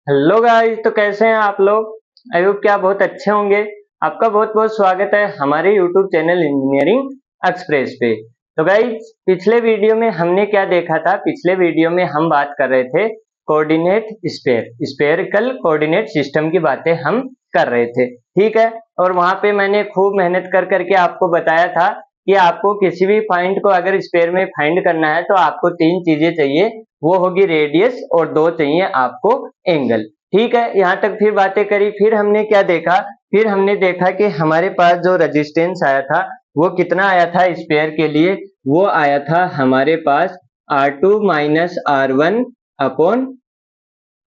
Hello guys, तो कैसे हैं आप लोग। आई होप कि आप बहुत अच्छे होंगे। आपका बहुत बहुत स्वागत है हमारे यूट्यूब चैनल इंजीनियरिंग एक्सप्रेस पे। तो गाइस, पिछले वीडियो में हमने क्या देखा था। पिछले वीडियो में हम बात कर रहे थे कोऑर्डिनेट स्फेरिकल कोऑर्डिनेट सिस्टम की बातें हम कर रहे थे, ठीक है। और वहां पे मैंने खूब मेहनत कर करके आपको बताया था कि आपको किसी भी पॉइंट को अगर स्फेयर में फाइंड करना है तो आपको तीन चीजें चाहिए। वो होगी रेडियस और दो चाहिए आपको एंगल, ठीक है। यहाँ तक फिर बातें करी। फिर हमने क्या देखा, फिर हमने देखा कि हमारे पास जो रेजिस्टेंस आया था वो कितना आया था स्फेयर के लिए। वो आया था हमारे पास R2 माइनस R1 अपॉन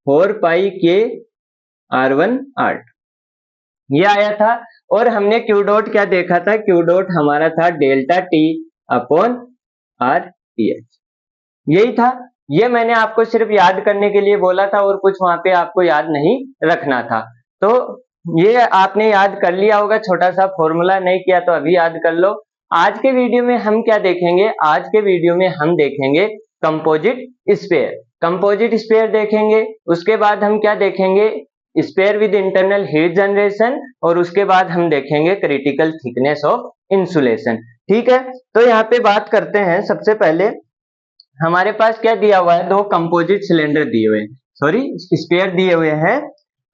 4 पाई के R1 R2 ये आया था। और हमने क्यू डॉट क्या देखा था, क्यू डॉट हमारा था delta T upon R T H, यही था। ये मैंने आपको सिर्फ याद करने के लिए बोला था और कुछ वहां पे आपको याद नहीं रखना था। तो ये आपने याद कर लिया होगा, छोटा सा फॉर्मूला। नहीं किया तो अभी याद कर लो। आज के वीडियो में हम क्या देखेंगे, आज के वीडियो में हम देखेंगे कंपोजिट स्फेयर। कंपोजिट स्फेयर देखेंगे, उसके बाद हम क्या देखेंगे, sphere with internal heat generation, और उसके बाद हम देखेंगे क्रिटिकल थिकनेस ऑफ इंसुलेशन, ठीक है। तो यहाँ पे बात करते हैं। सबसे पहले हमारे पास क्या दिया हुआ है, दो कंपोजिट सिलेंडर दिए हुए हैं, सॉरी स्फेयर दिए हुए हैं।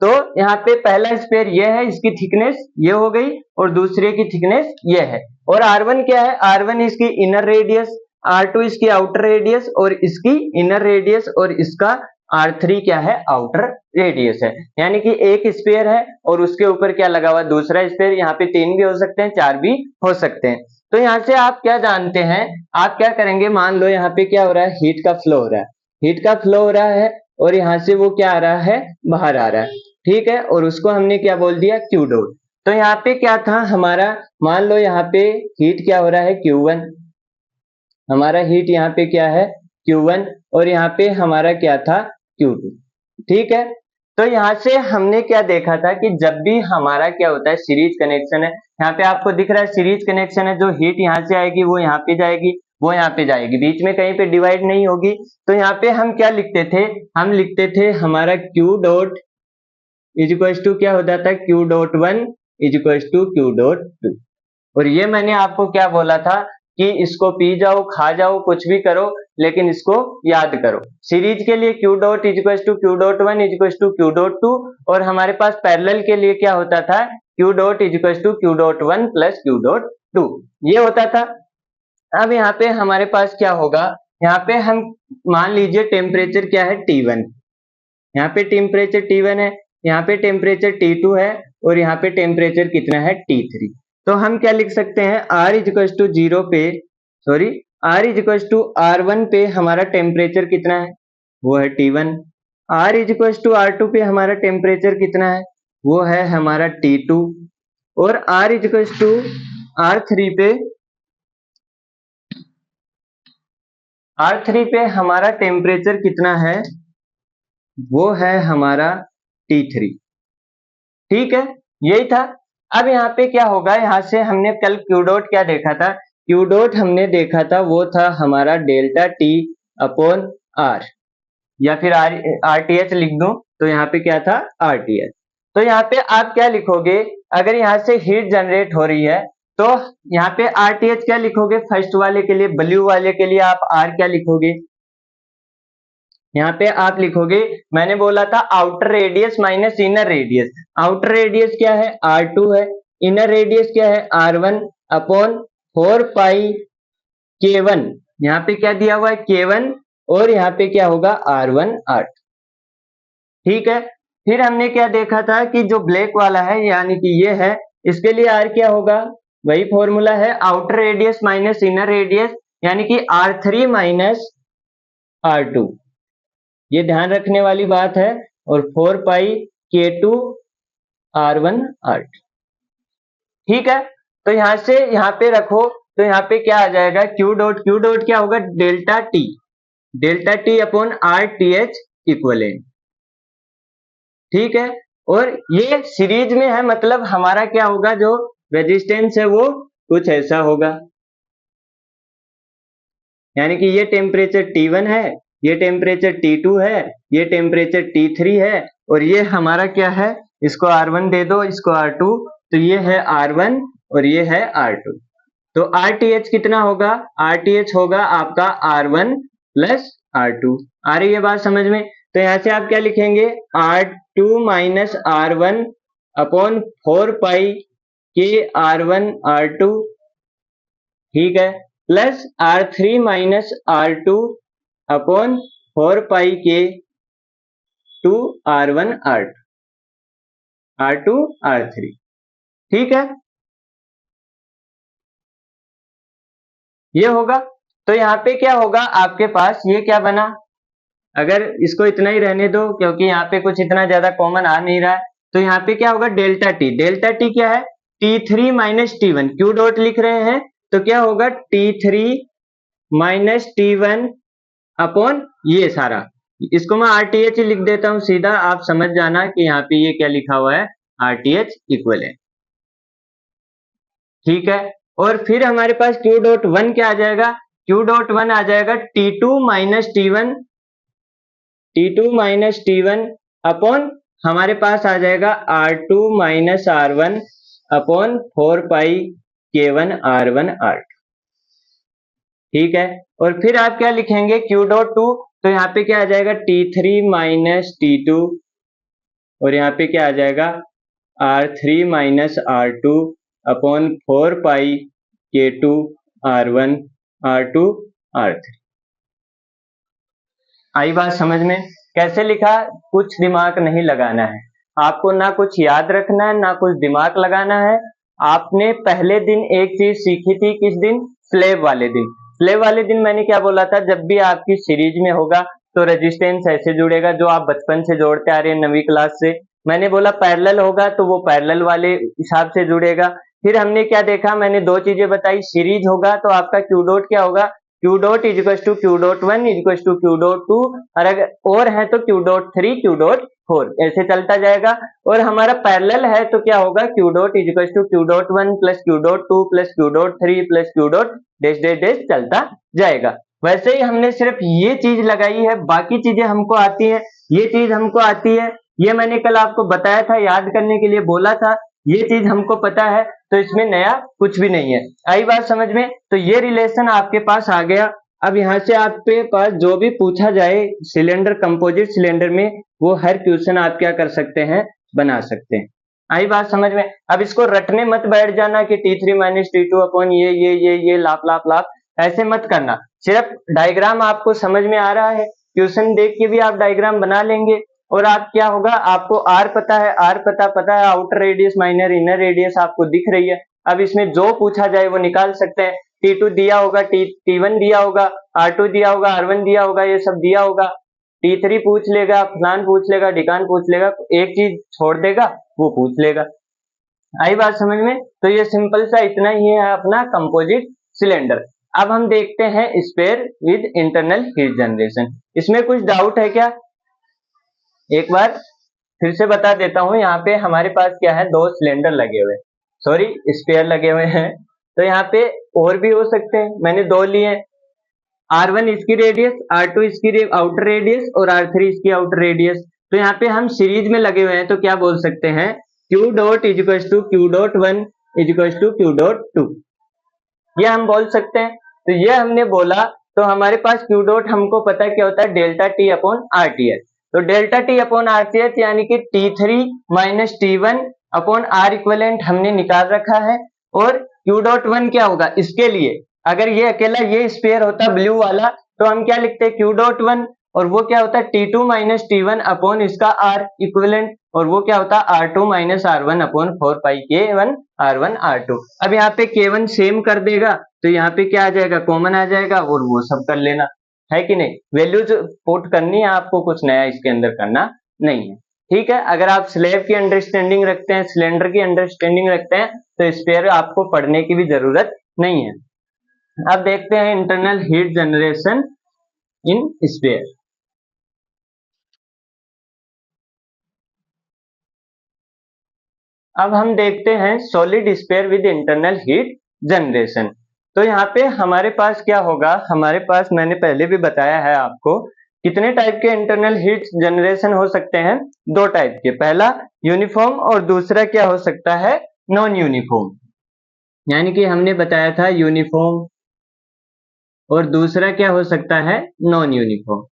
तो यहाँ पे पहला स्फेयर ये है, इसकी थिकनेस ये हो गई, और दूसरे की थिकनेस ये है। और R1 क्या है, R1 इसकी इनर रेडियस, R2 इसकी आउटर रेडियस और इसकी इनर रेडियस, और इसका R3 क्या है, आउटर रेडियस है। यानी कि एक स्फेयर है और उसके ऊपर क्या लगा हुआ, दूसरा स्फेयर। यहाँ पे तीन भी हो सकते हैं, चार भी हो सकते हैं। तो यहाँ से आप क्या जानते हैं, आप क्या करेंगे, मान लो यहाँ पे क्या हो रहा है, हीट का फ्लो हो रहा है, हीट का फ्लो हो रहा है, और यहाँ से वो क्या आ रहा है, बाहर आ रहा है, ठीक है। और उसको हमने क्या बोल दिया, क्यू डॉट। तो यहाँ पे क्या था हमारा, मान लो यहाँ पे हीट क्या हो रहा है, Q1, हमारा हीट यहाँ पे क्या है, Q1, और यहाँ पे हमारा क्या था, Q2, ठीक है। तो यहाँ से हमने क्या देखा था कि जब भी हमारा क्या होता है, सीरीज कनेक्शन है, यहाँ पे आपको दिख रहा है सीरीज कनेक्शन है, जो हीट यहाँ से आएगी वो यहाँ पे जाएगी, वो यहाँ पे जाएगी, बीच में कहीं पे डिवाइड नहीं होगी। तो यहाँ पे हम क्या लिखते थे, हम लिखते थे हमारा Q dot is equal to क्या हो जाता है, Q.1 is equal to Q.2। और ये मैंने आपको क्या बोला था कि इसको पी जाओ, खा जाओ, कुछ भी करो, लेकिन इसको याद करो। सीरीज के लिए Q dot is equal to Q.1 is equal to Q.2, और हमारे पास पैरेलल के लिए क्या होता था, Q dot is equal to Q.1 plus Q.2, ये होता था। अब यहाँ पे हमारे पास क्या होगा, यहाँ पे हम मान लीजिए टेम्परेचर क्या है, T1, यहाँ पे टेम्परेचर T1 है, यहाँ पे टेम्परेचर T2 है, और यहाँ पे टेम्परेचर कितना है, T3। तो हम क्या लिख सकते हैं, R इज इक्वल टू 0 पे, sorry R is equal to R1 पे हमारा टेम्परेचर कितना है, वो है T1। R is equal to R2 पे हमारा टेम्परेचर कितना है, वो है हमारा T2। और R is equal to R3 पे, R3 पे हमारा टेम्परेचर कितना है, वो है हमारा T3, ठीक है। यही था। अब यहाँ पे क्या होगा, यहाँ से हमने कल क्यू डॉट क्या देखा था, क्यू डॉट हमने देखा था वो था हमारा डेल्टा टी अपॉन आर, या फिर आर टी एच लिख दूं तो यहाँ पे क्या था, आर टी एच। तो यहाँ पे आप क्या लिखोगे, अगर यहाँ से हीट जनरेट हो रही है तो यहाँ पे आर टी एच क्या लिखोगे, फर्स्ट वाले के लिए, ब्लू वाले के लिए आप आर क्या लिखोगे, यहाँ पे आप लिखोगे, मैंने बोला था outer radius minus inner radius. Outer radius क्या है, R2 है, इनर रेडियस क्या है, R1 अपॉन 4 पाई K1, यहाँ पे क्या दिया हुआ है, K1, और यहाँ पे क्या होगा, R1 R2, ठीक है। फिर हमने क्या देखा था कि जो ब्लैक वाला है यानी कि ये है, इसके लिए R क्या होगा, वही फॉर्मूला है, outer radius minus inner radius, यानी कि R3 माइनस R2, ये ध्यान रखने वाली बात है। और 4 पाई K2 R1 R2, ठीक है। तो यहां से यहाँ पे रखो, तो यहाँ पे क्या आ जाएगा, क्यू डॉट क्या होगा, delta T upon R T H equivalent, ठीक है। और ये सीरीज में है, मतलब हमारा क्या होगा, जो रेजिस्टेंस है वो कुछ ऐसा होगा, यानी कि ये टेम्परेचर T1 है ये टेम्परेचर T2 है, ये टेम्परेचर T3 है, और ये हमारा क्या है, इसको R1 दे दो, इसको R2, तो ये है R1 और ये है R2। तो RTH कितना होगा, RTH होगा आपका R1 प्लस R2। आ रही है बात समझ में? तो यहाँ से आप क्या लिखेंगे, R2 माइनस R1 अपॉन 4 पाई के R1 R2, ठीक है, plus R3 minus R2 upon 4 पाई के 2 R1 R2 R3, ठीक है, ये होगा। तो यहाँ पे क्या होगा आपके पास, ये क्या बना, अगर इसको इतना ही रहने दो क्योंकि यहाँ पे कुछ इतना ज्यादा कॉमन आ नहीं रहा है, तो यहाँ पे क्या होगा, डेल्टा टी। डेल्टा टी क्या है, T3 minus T1, Q dot लिख रहे हैं तो क्या होगा, T3 माइनस T1 अपॉन ये सारा, इसको मैं RTH लिख देता हूं सीधा, आप समझ जाना कि यहाँ पे ये क्या लिखा हुआ है, RTH इक्वलेंट, ठीक है। और फिर हमारे पास Q डॉट 1 क्या आ जाएगा, Q डॉट 1 आ जाएगा T2 minus T1, T2 minus T1 upon हमारे पास आ जाएगा R2 माइनस R1 अपॉन 4 पाई K1 R1 R2, ठीक है। और फिर आप क्या लिखेंगे, Q डॉट 2, तो यहाँ पे क्या आ जाएगा, T3 माइनस T2, और यहाँ पे क्या आ जाएगा, R3 माइनस R2 अपॉन 4 पाई K2 R1 R2 R3। आई बात समझ में? कैसे लिखा, कुछ दिमाग नहीं लगाना है आपको, ना कुछ याद रखना है ना कुछ दिमाग लगाना है। आपने पहले दिन एक चीज सीखी थी, किस दिन, स्लेब वाले दिन। स्लेब वाले दिन मैंने क्या बोला था, जब भी आपकी सीरीज में होगा तो रेजिस्टेंस ऐसे जुड़ेगा जो आप बचपन से जोड़ते आ रहे हैं 9वीं क्लास से। मैंने बोला पैरेलल होगा तो वो पैरेलल वाले हिसाब से जुड़ेगा। फिर हमने क्या देखा, मैंने दो चीजें बताई, सीरीज होगा तो आपका क्यू डॉट क्या होगा, Q dot is equal to Q dot 1 is equal to Q dot 2, और अगर और है तो Q डॉट 3 Q डॉट 4, ऐसे चलता जाएगा। और हमारा पैरेलल है तो क्या होगा, Q dot is equal to Q dot 1 plus Q dot 2 plus Q dot 3 plus Q dot dash dash dash चलता जाएगा। वैसे ही हमने सिर्फ ये चीज लगाई है, बाकी चीजें हमको आती है, ये चीज हमको आती है, ये मैंने कल आपको बताया था, याद करने के लिए बोला था, ये चीज हमको पता है, तो इसमें नया कुछ भी नहीं है। आई बात समझ में? तो ये रिलेशन आपके पास आ गया। अब यहाँ से आपके पास जो भी पूछा जाए सिलेंडर, कंपोजिट सिलेंडर में, वो हर क्वेश्चन आप क्या कर सकते हैं, बना सकते हैं। आई बात समझ में? अब इसको रटने मत बैठ जाना कि T3 माइनस T2 अपॉन ये लाप लाप लाप, ऐसे मत करना। सिर्फ डायग्राम आपको समझ में आ रहा है, क्वेश्चन देख के भी आप डायग्राम बना लेंगे। और आप क्या होगा, आपको R पता है, R पता है, outer radius minor inner radius आपको दिख रही है। अब इसमें जो पूछा जाए वो निकाल सकते हैं। T2 दिया होगा, T1 दिया होगा, R2 दिया होगा, R1 दिया होगा, ये सब दिया होगा। T3 पूछ लेगा, फलान पूछ लेगा, ढिकान पूछ लेगा, एक चीज छोड़ देगा वो पूछ लेगा। आई बात समझ में? तो ये सिंपल सा इतना ही है अपना कंपोजिट सिलेंडर। अब हम देखते हैं sphere with internal heat generation. इसमें कुछ डाउट है क्या? एक बार फिर से बता देता हूं, यहाँ पे हमारे पास क्या है, दो सिलेंडर लगे हुए, सॉरी स्पेयर लगे हुए हैं। तो यहाँ पे और भी हो सकते हैं, मैंने दो लिए, R1 इसकी रेडियस, R2 इसकी आउटर रेडियस और R3 इसकी आउटर रेडियस। तो यहाँ पे हम सीरीज में लगे हुए हैं तो क्या बोल सकते हैं, Q dot is equal to Q dot 1 is equal to Q dot 2, ये हम बोल सकते हैं। तो ये हमने बोला, तो हमारे पास Q डॉट हमको पता है क्या होता है, डेल्टा टी अपॉन RTH। तो डेल्टा टी अपॉन RTH यानी कि T3 minus T1 upon R equivalent हमने निकाल रखा है। और Q डॉट 1 क्या होगा, इसके लिए अगर ये अकेला ये स्पेयर होता ब्लू वाला तो हम क्या लिखते हैं, Q डॉट 1, और वो क्या होता है T2 माइनस T1 अपॉन इसका R इक्वलेंट, और वो क्या होता है R2 माइनस R1 अपॉन 4 पाई K1 R1 R2। अब यहाँ पे K1 सेम कर देगा तो यहाँ पे क्या आ जाएगा, कॉमन आ जाएगा, और वो सब कर लेना है कि नहीं। वैल्यूज पुट करनी है आपको, कुछ नया इसके अंदर करना नहीं है, ठीक है। अगर आप स्लैब की अंडरस्टैंडिंग रखते हैं, सिलेंडर की अंडरस्टैंडिंग रखते हैं, तो स्पेयर आपको पढ़ने की भी जरूरत नहीं है। अब देखते हैं internal heat generation in sphere. अब हम देखते हैं solid sphere with internal heat generation. तो यहाँ पे हमारे पास क्या होगा, हमारे पास मैंने पहले भी बताया है आपको कितने टाइप के इंटरनल हीट जनरेशन हो सकते हैं? दो टाइप के, पहला यूनिफॉर्म और दूसरा क्या हो सकता है? Non uniform. यानी कि हमने बताया था यूनिफॉर्म और दूसरा क्या हो सकता है? Non uniform.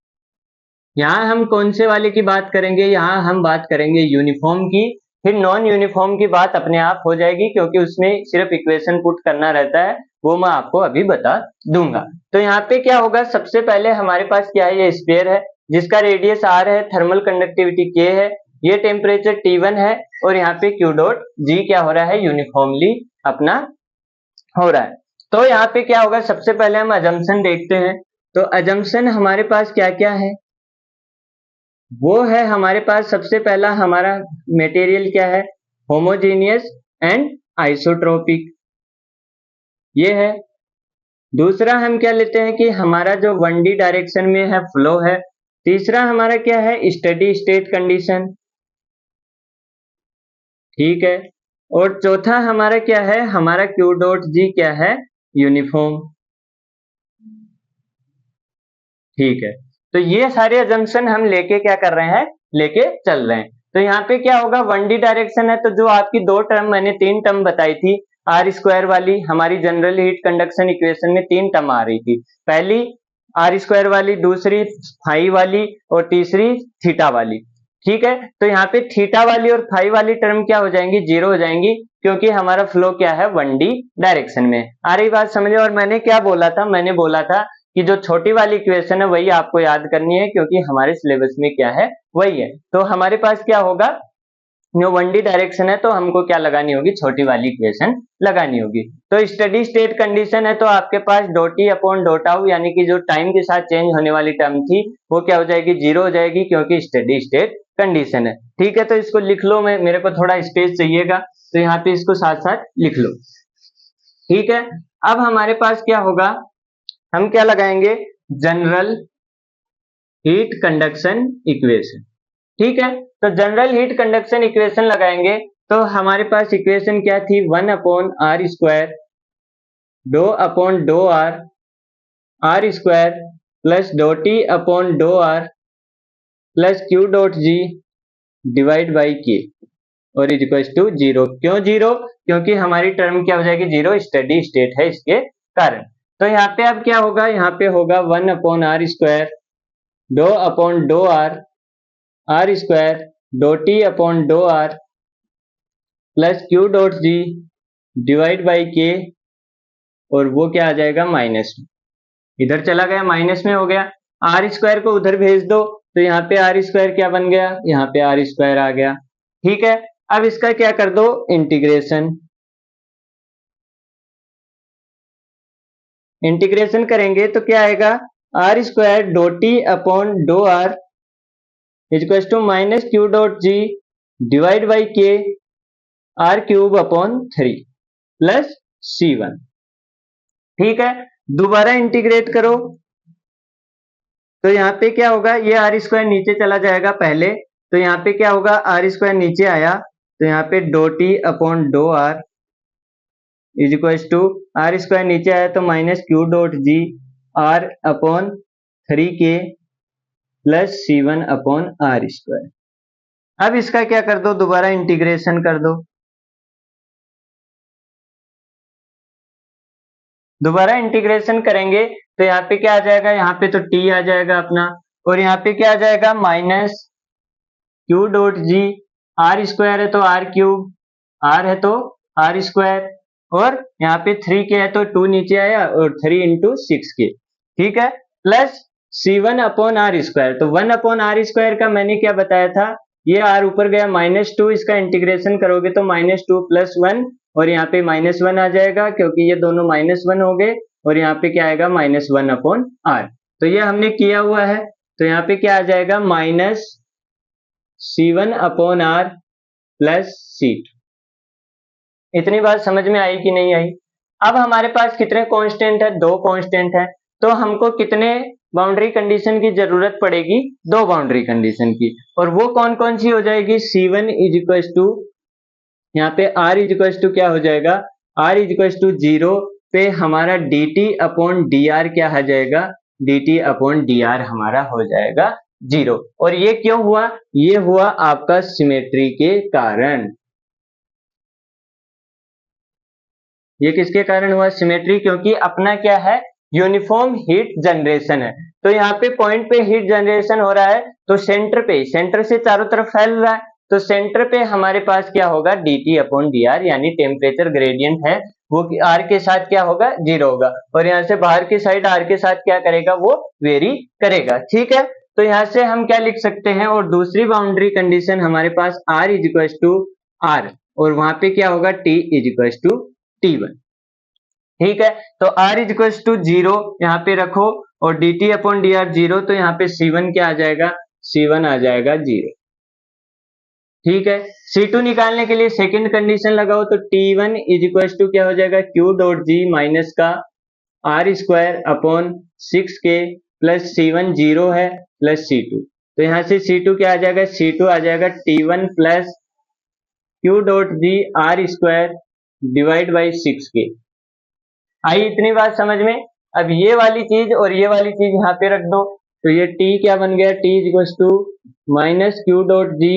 यहाँ हम कौन से वाले की बात करेंगे? यहाँ हम बात करेंगे यूनिफॉर्म की, फिर नॉन यूनिफॉर्म की बात अपने आप हो जाएगी क्योंकि उसमें सिर्फ इक्वेशन पुट करना रहता है, वो मैं आपको अभी बता दूंगा। तो यहाँ पे क्या होगा, सबसे पहले हमारे पास क्या है? ये स्फीयर है जिसका रेडियस r है, थर्मल कंडक्टिविटी k है, ये टेम्परेचर T1 है और यहाँ पे Q डॉट G क्या हो रहा है? यूनिफॉर्मली अपना हो रहा है। तो यहाँ पे क्या होगा, सबसे पहले हम अजम्पशन देखते हैं। तो अजम्पशन हमारे पास क्या क्या है? वो है हमारे पास सबसे पहला हमारा मटेरियल क्या है? होमोजेनियस एंड आइसोट्रोपिक, ये है। दूसरा हम क्या लेते हैं कि हमारा जो 1D डायरेक्शन में है फ्लो है। तीसरा हमारा क्या है? स्टेडी स्टेट कंडीशन, ठीक है। और चौथा हमारा क्या है? हमारा Q डॉट G क्या है? यूनिफॉर्म, ठीक है। तो ये सारे अजम्पशन हम लेके क्या कर रहे हैं? लेके चल रहे हैं। तो यहाँ पे क्या होगा, 1D डायरेक्शन है तो जो आपकी दो टर्म, मैंने तीन टर्म बताई थी, आर स्क्वायर वाली हमारी जनरल हीट कंडक्शन इक्वेशन में तीन टर्म आ रही थी। पहली आर स्क्वायर वाली, दूसरी फाई वाली और तीसरी थीटा वाली, ठीक है। तो यहाँ पे थीटा वाली और फाई वाली टर्म क्या हो जाएंगी? जीरो हो जाएंगी क्योंकि हमारा फ्लो क्या है? 1D डायरेक्शन में। आ रही बात समझे? और मैंने क्या बोला था? मैंने बोला था कि जो छोटी वाली इक्वेशन है वही आपको याद करनी है क्योंकि हमारे सिलेबस में क्या है? वही है। तो हमारे पास क्या होगा, जो 1D डायरेक्शन है तो हमको क्या लगानी होगी? छोटी वाली इक्वेशन लगानी होगी। तो स्टेडी स्टेट कंडीशन है तो आपके पास डॉट ई अपॉन डॉट आउ, यानी कि जो टाइम के साथ चेंज होने वाली टर्म थी वो क्या हो जाएगी? जीरो हो जाएगी क्योंकि स्टेडी स्टेट कंडीशन है, ठीक है। तो इसको लिख लो, मेरे को थोड़ा स्पेस चाहिएगा तो यहाँ पे इसको साथ साथ लिख लो, ठीक है। अब हमारे पास क्या होगा, हम क्या लगाएंगे? जनरल हीट कंडक्शन इक्वेशन, ठीक है। तो जनरल हीट कंडक्शन इक्वेशन लगाएंगे तो हमारे पास इक्वेशन क्या थी? 1 upon R square doe upon dough R square plus doe T upon dough R plus Q dot ji divide by K और इज इक्वल टू जीरो। क्यों जीरो? क्योंकि हमारी term क्या हो जाएगी? जीरो, स्टेडी स्टेट है इसके कारण। तो यहाँ पे अब क्या होगा? यहाँ पे होगा 1 upon R square doe upon dough R square dough T upon dough R plus Q dot ji divide by K और वो क्या आ जाएगा? माइनस में। इधर चला गया, माइनस में हो गया। आर स्क्वायर को उधर भेज दो तो यहाँ पे आर स्क्वायर क्या बन गया? यहाँ पे आर स्क्वायर आ गया, ठीक है। अब इसका क्या कर दो? इंटीग्रेशन। इंटीग्रेशन करेंगे तो क्या आएगा? R square dough T upon dough R equal to minus Q dot ji divide by K R cube upon 3 plus C1, ठीक है। दोबारा इंटीग्रेट करो तो यहाँ पे क्या होगा? ये आर स्क्वायर नीचे चला जाएगा पहले, तो यहाँ पे क्या होगा? आर स्क्वायर नीचे आया तो यहाँ पे doe T upon dough R is equal to R square नीचे आया तो माइनस क्यू डॉट जी R upon 3k plus C1 upon R square. अब इसका क्या कर दो? दोबारा इंटीग्रेशन कर दो। दोबारा इंटीग्रेशन करेंगे तो यहाँ पे क्या आ जाएगा? यहाँ पे तो t आ जाएगा अपना और यहाँ पे क्या आ जाएगा? माइनस क्यू डॉट जी, आर स्क्वायर है तो आर क्यूब, आर है तो आर स्क्वायर और यहाँ पे 3k है तो 2 नीचे आया और 3 इंटू 6k, ठीक है, plus C1 upon R square. तो 1 अपॉन आर स्क्वायर का मैंने क्या बताया था? ये आर ऊपर गया -2, इसका इंटीग्रेशन करोगे तो -2 प्लस 1 और यहाँ पे -1 आ जाएगा क्योंकि ये दोनों -1 हो गए और यहाँ पे क्या आएगा? -1 अपॉन आर। तो ये हमने किया हुआ है तो यहाँ पे क्या आ जाएगा? Minus C1 upon r plus C2। इतनी बात समझ में आई कि नहीं आई? अब हमारे पास कितने कांस्टेंट है? दो कांस्टेंट है। तो हमको कितने बाउंड्री कंडीशन की जरूरत पड़ेगी? दो बाउंड्री कंडीशन की। और वो कौन कौन सी हो जाएगी? C1 इज इक्वल टू, यहाँ पे R इज इक्वल टू क्या हो जाएगा? R इज इक्वल टू 0 पे हमारा dt अपॉन dr क्या आ जाएगा? 0 हो जाएगा। dt अपॉन dr हमारा हो जाएगा 0। और ये क्यों हुआ? ये हुआ आपका सिमेट्री के कारण। ये किसके कारण हुआ? सिमेट्री, क्योंकि अपना क्या है, यूनिफॉर्म हीट जनरेशन है। तो यहाँ पे पॉइंट पे हीट जनरेशन हो रहा है, तो सेंटर से चारों तरफ फैल रहा है, तो सेंटर पे हमारे पास क्या होगा, dt अपॉन dr, यानी टेम्परेचर ग्रेडियंट है वो r के साथ क्या होगा, 0 होगा। और यहाँ से बाहर की साइड r के साथ क्या करेगा, वो वेरी करेगा। ठीक है, तो यहाँ से हम क्या लिख सकते हैं, और दूसरी बाउंड्री कंडीशन हमारे पास r is equal to r, और वहां पे क्या होगा, t is equal to T1। ठीक है, तो r इज इक्वल टू 0 यहाँ पे रखो, और dt अपॉन dr 0, तो यहाँ पे C1 क्या आ जाएगा, C1 आ जाएगा 0। ठीक है, C2 निकालने के लिए सेकंड कंडीशन लगाओ, तो T1 इज इक्वल टू क्या हो जाएगा, Q डॉट G माइनस का R square upon 6K plus C1 0 है प्लस C2, तो यहाँ से C2 क्या आ जाएगा, C2 आ जाएगा T1 plus Q dot G R square divide by 6K। आई इतनी बात समझ में? अब ये वाली चीज और ये वाली चीज यहाँ पे रख दो, तो ये t क्या बन गया, t is equal to minus Q dot ji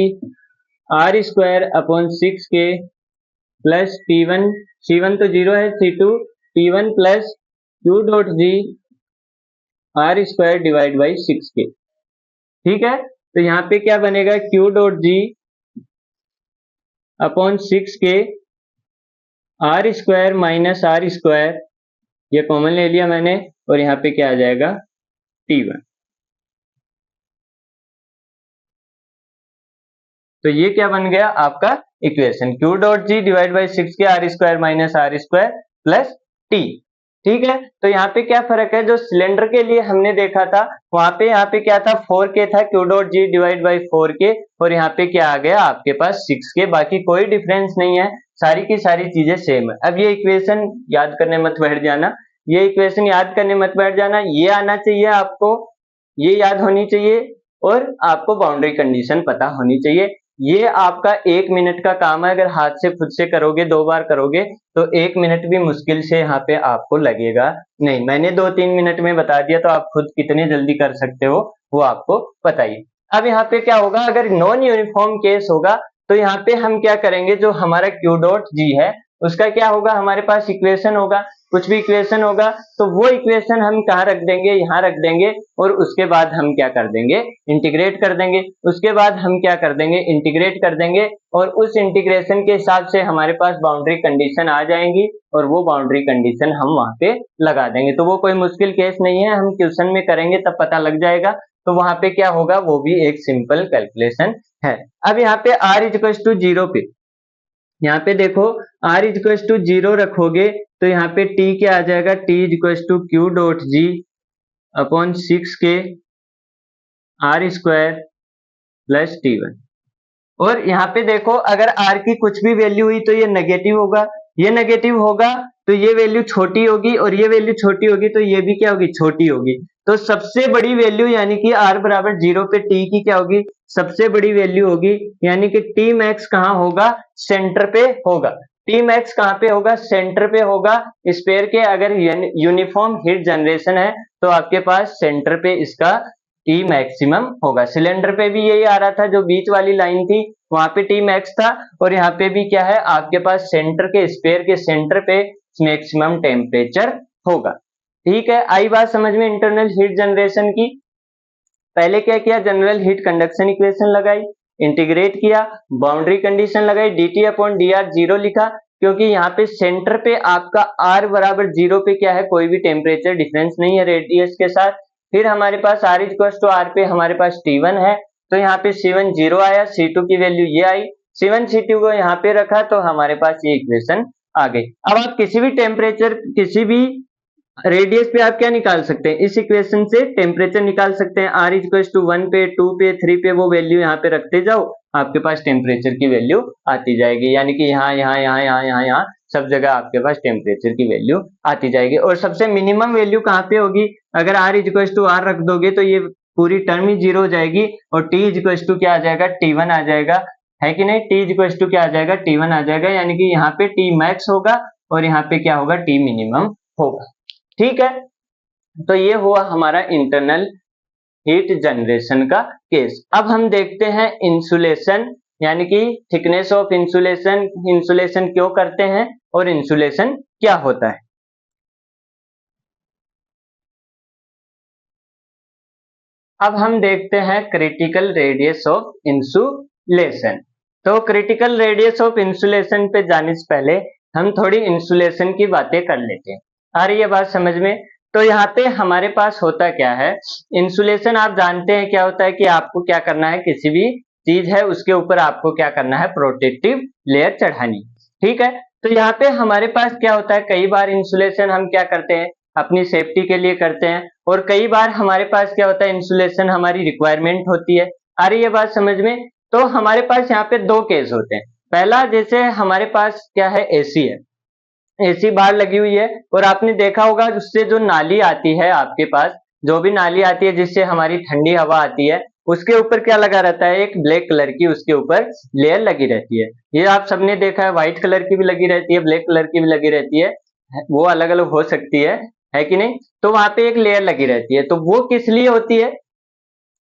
r square upon 6K plus T1, C1 तो 0 है, C2 T1 plus Q dot ji r square divide by 6K। ठीक है, तो यहाँ पे क्या बनेगा, q dot g upon 6K r square minus r square, ये कॉमन ले लिया मैंने, और यहाँ पे क्या आ जाएगा, T1। तो ये क्या बन गया आपका equation, Q dot ji divide by 6K r square minus r square plus T। ठीक है, तो यहाँ पे क्या फर्क है, जो सिलेंडर के लिए हमने देखा था वहां पे, यहाँ पे क्या था, 4K था, Q dot ji divide by 4K, और यहाँ पे क्या आ गया आपके पास 6K, बाकी कोई डिफरेंस नहीं है, सारी की सारी चीजें सेम है। अब ये इक्वेशन याद करने मत बैठ जाना, ये इक्वेशन याद करने मत बैठ जाना, ये आना चाहिए आपको, ये याद होनी चाहिए, और आपको बाउंड्री कंडीशन पता होनी चाहिए। ये आपका 1 मिनट का काम है, अगर हाथ से खुद से करोगे, 2 बार करोगे, तो 1 मिनट भी मुश्किल से यहाँ पे आपको लगेगा नहीं। मैंने 2-3 मिनट में बता दिया, तो आप खुद कितने जल्दी कर सकते हो वो आपको बताइए। अब यहाँ पे क्या होगा, अगर नॉन यूनिफॉर्म केस होगा, तो यहाँ पे हम क्या करेंगे, जो हमारा Q डॉट G है उसका क्या होगा, हमारे पास इक्वेशन होगा, कुछ भी इक्वेशन होगा, तो वो इक्वेशन हम कहाँ रख देंगे, यहाँ रख देंगे, और उसके बाद हम क्या कर देंगे, इंटीग्रेट कर देंगे। उसके बाद हम क्या कर देंगे, इंटीग्रेट कर देंगे, और उस इंटीग्रेशन के हिसाब से हमारे पास बाउंड्री कंडीशन आ जाएंगी, और वो बाउंड्री कंडीशन हम वहां पे लगा देंगे। तो वो कोई मुश्किल केस नहीं है, हम क्वेश्चन में करेंगे तब पता लग जाएगा। तो वहां पे क्या होगा, वो भी एक सिंपल कैलकुलेशन है। अब यहाँ पे r इज इक्वल टू 0 पे, यहाँ पे देखो r इज इक्वल टू 0 रखोगे, तो यहाँ पे t क्या आ जाएगा, t is equal to q dot g upon 6K r square plus T1। और यहाँ पे देखो, अगर r की कुछ भी वैल्यू हुई तो ये नेगेटिव होगा, ये नेगेटिव होगा तो ये वैल्यू छोटी होगी, और ये वैल्यू छोटी होगी तो ये भी क्या होगी, छोटी होगी। तो सबसे बड़ी वैल्यू यानी कि r बराबर 0 पे t की क्या होगी, सबसे बड़ी वैल्यू होगी, यानी कि t मैक्स कहाँ होगा, सेंटर पे होगा। t मैक्स कहाँ पे होगा, सेंटर पे होगा स्फीयर के। अगर यूनिफॉर्म हीट जनरेशन है तो आपके पास सेंटर पे इसका T मैक्सिमम होगा। सिलेंडर पे भी यही आ रहा था, जो बीच वाली लाइन थी वहां पे T मैक्स था, और यहाँ पे भी क्या है, आपके पास सेंटर के, स्फीयर के सेंटर पे मैक्सिमम टेम्परेचर होगा। ठीक है, आई बात समझ में इंटरनल हीट जनरेशन की। पहले क्या किया, जनरल हीट कंडक्शन इक्वेशन लगाई, इंटीग्रेट किया, बाउंड्री कंडीशन लगाई, dt अपॉन dr 0 लिखा, क्योंकि यहाँ पे सेंटर पे आपका r बराबर 0 पे क्या है, कोई भी टेम्परेचर डिफरेंस नहीं है रेडियस के साथ। फिर हमारे पास r is equal to r पे हमारे पास T1 है, तो यहाँ पे C1 0 आया, C2 की वैल्यू ये आई, C1 C2 को यहाँ पे रखा, तो हमारे पास ये इक्वेशन आ गई। अब आप किसी भी टेम्परेचर, किसी भी रेडियस पे आप क्या निकाल सकते हैं, इस इक्वेशन से टेम्परेचर निकाल सकते हैं। r इज इक्वल टू 1 पे, 2 पे, 3 पे वो वैल्यू यहाँ पे रखते जाओ, आपके पास टेम्परेचर की वैल्यू आती जाएगी, यानी कि यहाँ यहाँ यहाँ यहाँ यहाँ यहाँ सब जगह आपके पास टेम्परेचर की वैल्यू आती जाएगी। और सबसे मिनिमम वैल्यू कहाँ पे होगी, अगर r is equal to r रख दोगे तो ये पूरी टर्म ही 0 हो जाएगी, और t इज इक्वल टू क्या आ जाएगा, T1 आ जाएगा, है कि नहीं। t इज इक्वल टू क्या आ जाएगा, T1 आ जाएगा, यानी कि यहाँ पे T मैक्स होगा और यहाँ पे क्या होगा, T मिनिमम होगा। ठीक है, तो ये हुआ हमारा इंटरनल हीट जनरेशन का केस। अब हम देखते हैं इंसुलेशन, यानी कि थिकनेस ऑफ इंसुलेशन, इंसुलेशन क्यों करते हैं और इंसुलेशन क्या होता है। अब हम देखते हैं क्रिटिकल रेडियस ऑफ इंसुलेशन। तो क्रिटिकल रेडियस ऑफ इंसुलेशन पे जाने से पहले हम थोड़ी इंसुलेशन की बातें कर लेते हैं। आ रही है बात समझ में? तो यहाँ पे हमारे पास होता क्या है, इंसुलेशन आप जानते हैं क्या होता है कि आपको क्या करना है, किसी भी चीज है उसके ऊपर आपको क्या करना है, प्रोटेक्टिव लेयर चढ़ानी। ठीक है, तो यहाँ पे हमारे पास क्या होता है, कई बार इंसुलेशन हम क्या करते हैं, अपनी सेफ्टी के लिए करते हैं, और कई बार हमारे पास क्या होता है, इंसुलेशन हमारी रिक्वायरमेंट होती है। आ रही है बात समझ में? तो हमारे पास यहाँ पे दो केस होते हैं। पहला, जैसे हमारे पास क्या है, एसी है, एसी बाहर लगी हुई है, और आपने देखा होगा उससे जो नाली आती है आपके पास, जो भी नाली आती है जिससे हमारी ठंडी हवा आती है, उसके ऊपर क्या लगा रहता है, एक ब्लैक कलर की उसके ऊपर लेयर लगी रहती है। ये आप सबने देखा है, व्हाइट कलर की भी लगी रहती है, ब्लैक कलर की भी लगी रहती है, वो अलग अलग हो सकती है कि नहीं? तो वहां पे एक लेयर लगी रहती है, तो वो किस लिए होती है,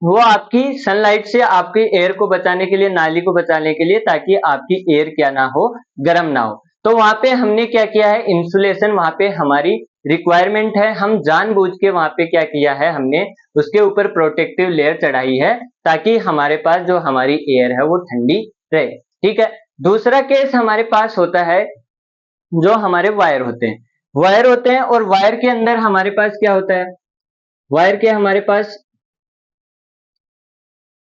वो आपकी सनलाइट से आपके एयर को बचाने के लिए, नाली को बचाने के लिए, ताकि आपकी एयर क्या ना हो, गर्म ना हो। तो वहां पे हमने क्या किया है, इंसुलेशन वहां पे हमारी रिक्वायरमेंट है, हम जानबूझ के वहां पे क्या किया है, हमने उसके ऊपर प्रोटेक्टिव लेयर चढ़ाई है, ताकि हमारे पास जो हमारी एयर है वो ठंडी रहे। ठीक है, दूसरा केस हमारे पास होता है, जो हमारे वायर होते हैं, वायर होते हैं, और वायर के अंदर हमारे पास क्या होता है, वायर के हमारे पास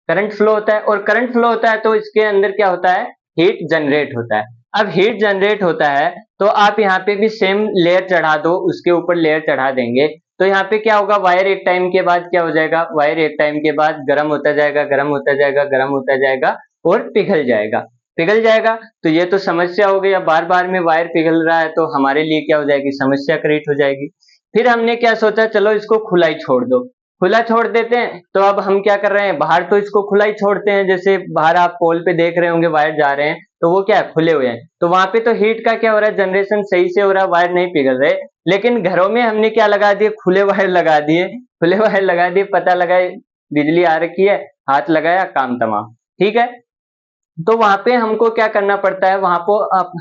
करंट फ्लो होता है, और करंट फ्लो होता है तो इसके अंदर क्या होता है, हीट जनरेट होता है। अब हीट जनरेट होता है तो आप यहाँ पे भी सेम लेयर चढ़ा दो, उसके ऊपर लेयर चढ़ा देंगे, तो यहाँ पे क्या होगा, वायर एक टाइम के बाद क्या हो जाएगा, वायर एक टाइम के बाद गर्म होता जाएगा, गर्म होता जाएगा, गर्म होता जाएगा, और पिघल जाएगा, पिघल जाएगा। तो ये तो समस्या हो गई, अब बार बार में वायर पिघल रहा है तो हमारे लिए क्या हो जाएगी, समस्या क्रिएट हो जाएगी। फिर हमने क्या सोचा, चलो इसको खुला ही छोड़ दो, खुला छोड़ देते हैं। तो अब हम क्या कर रहे हैं, बाहर तो इसको खुला ही छोड़ते हैं, जैसे बाहर आप पोल पे देख रहे होंगे वायर जा रहे हैं, तो वो क्या है, खुले हुए हैं, तो वहां पे तो हीट का क्या हो रहा है, जनरेशन सही से हो रहा है, वायर नहीं पिघल रहे। लेकिन घरों में हमने क्या लगा दिए, खुले वायर लगा दिए, खुले वायर लगा दिए, पता लगा बिजली आ रखी है, हाथ लगाया, काम तमाम। ठीक है, तो वहां पे हमको क्या करना पड़ता है, वहां को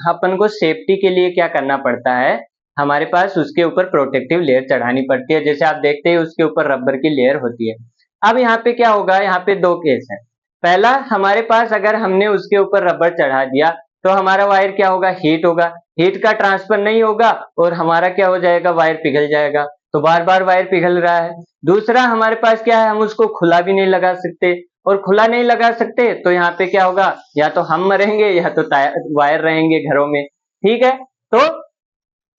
अपन को सेफ्टी के लिए क्या करना पड़ता है, हमारे पास उसके ऊपर प्रोटेक्टिव लेयर चढ़ानी पड़ती है। जैसे आप देखते हैं उसके ऊपर रबर की लेयर होती है। अब यहाँ पे क्या होगा, यहाँ पे दो केस है। पहला, हमारे पास अगर हमने उसके ऊपर रबर चढ़ा दिया तो हमारा वायर क्या होगा, हीट होगा, हीट का ट्रांसफर नहीं होगा, और हमारा क्या हो जाएगा, वायर पिघल जाएगा, तो बार बार वायर पिघल रहा है। दूसरा, हमारे पास क्या है, हम उसको खुला भी नहीं लगा सकते, और खुला नहीं लगा सकते तो यहाँ पे क्या होगा, या तो हम मरेंगे या तो वायर रहेंगे घरों में। ठीक है, तो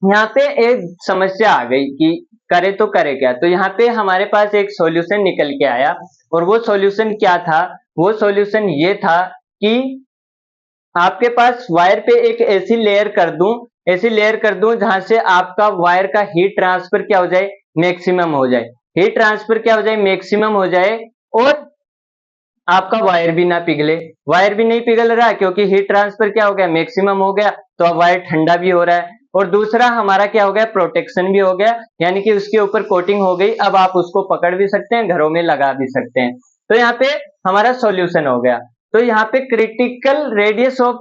यहाँ पे एक समस्या आ गई कि करे तो करे क्या, तो यहाँ पे हमारे पास एक सॉल्यूशन निकल के आया, और वो सॉल्यूशन क्या था, वो सॉल्यूशन ये था कि आपके पास वायर पे एक ऐसी लेयर कर दूं, ऐसी लेयर कर दूं जहां से आपका वायर का हीट ट्रांसफर क्या हो जाए, मैक्सिमम हो जाए, हीट ट्रांसफर क्या हो जाए, मैक्सिमम हो जाए, और आपका वायर भी ना पिघले। वायर भी नहीं पिघल रहा क्योंकि हीट ट्रांसफर क्या हो गया, मैक्सिमम हो गया, तो अब वायर ठंडा भी हो रहा है, और दूसरा हमारा क्या हो गया, प्रोटेक्शन भी हो गया, यानी कि उसके ऊपर कोटिंग हो गई, अब आप उसको पकड़ भी सकते हैं, घरों में लगा भी सकते हैं। तो यहाँ पे हमारा सॉल्यूशन हो गया। तो यहाँ पे क्रिटिकल रेडियस ऑफ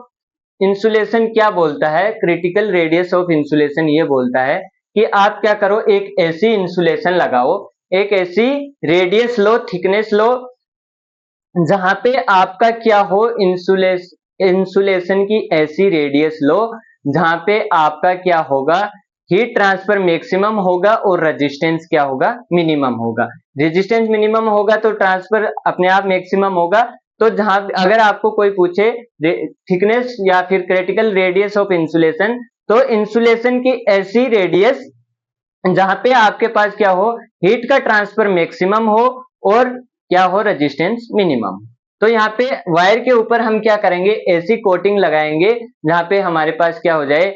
इंसुलेशन क्या बोलता है, क्रिटिकल रेडियस ऑफ इंसुलेशन ये बोलता है कि आप क्या करो, एक ऐसी इंसुलेशन लगाओ, एक ऐसी रेडियस लो, थिकनेस लो, जहां पे आपका क्या हो, इंसुलेशन की ऐसी रेडियस लो जहां पे आपका क्या होगा, हीट ट्रांसफर मैक्सिमम होगा और रेजिस्टेंस क्या होगा, मिनिमम होगा। रेजिस्टेंस मिनिमम होगा तो ट्रांसफर अपने आप मैक्सिमम होगा। तो जहां अगर आपको कोई पूछे थिकनेस या फिर क्रिटिकल रेडियस ऑफ इंसुलेशन, तो इंसुलेशन की ऐसी रेडियस जहां पे आपके पास क्या हो, हीट का ट्रांसफर मैक्सिमम हो और क्या हो, रेजिस्टेंस मिनिमम। तो यहाँ पे वायर के ऊपर हम क्या करेंगे, ऐसी कोटिंग लगाएंगे जहां पे हमारे पास क्या हो जाए,